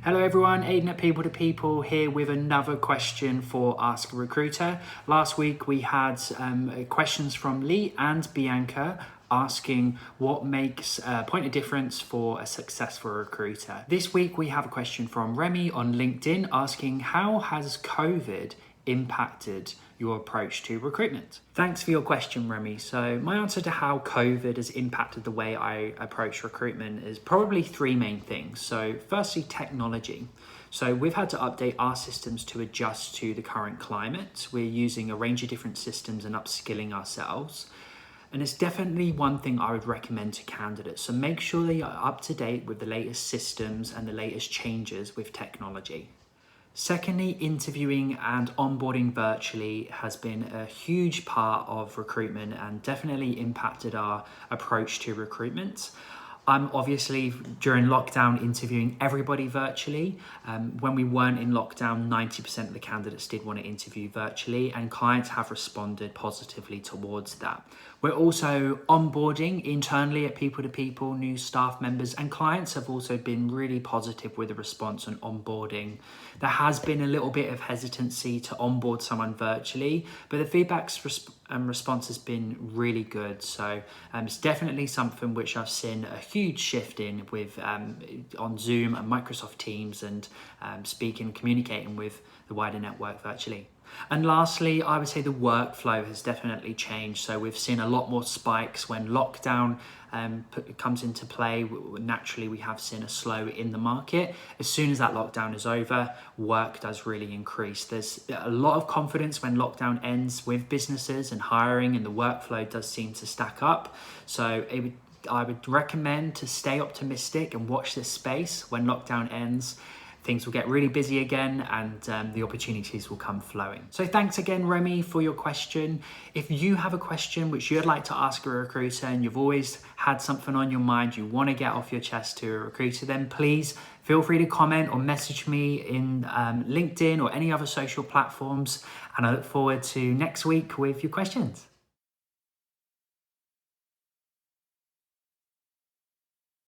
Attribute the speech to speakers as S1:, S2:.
S1: Hello everyone, Aiden at People to People here with another question for Ask a Recruiter. Last week we had questions from Lee and Bianca asking what makes a point of difference for a successful recruiter. This week we have a question from Remy on LinkedIn asking how has COVID impacted your approach to recruitment? Thanks for your question, Remy. So my answer to how COVID has impacted the way I approach recruitment is probably three main things. So firstly, technology. So we've had to update our systems to adjust to the current climate. We're using a range of different systems and upskilling ourselves. And it's definitely one thing I would recommend to candidates. So make sure they are up to date with the latest systems and the latest changes with technology. Secondly, interviewing and onboarding virtually has been a huge part of recruitment and definitely impacted our approach to recruitment. I'm obviously during lockdown interviewing everybody virtually. When we weren't in lockdown, 90% of the candidates did want to interview virtually and clients have responded positively towards that. We're also onboarding internally at People to People, new staff members, and clients have also been really positive with the response on onboarding. There has been a little bit of hesitancy to onboard someone virtually, but the feedback and response has been really good. So it's definitely something which I've seen a huge shift in with on Zoom and Microsoft Teams and speaking, communicating with the wider network virtually. And lastly, I would say the workflow has definitely changed. So we've seen a lot more spikes when lockdown comes into play. Naturally, we have seen a slow in the market. As soon as that lockdown is over, work does really increase. There's a lot of confidence when lockdown ends with businesses and hiring, and the workflow does seem to stack up. So I would recommend to stay optimistic and watch this space. When lockdown ends, things will get really busy again and the opportunities will come flowing. So thanks again, Remy, for your question. If you have a question which you'd like to ask a recruiter and you've always had something on your mind you want to get off your chest to a recruiter, then please feel free to comment or message me in LinkedIn or any other social platforms. And I look forward to next week with your questions.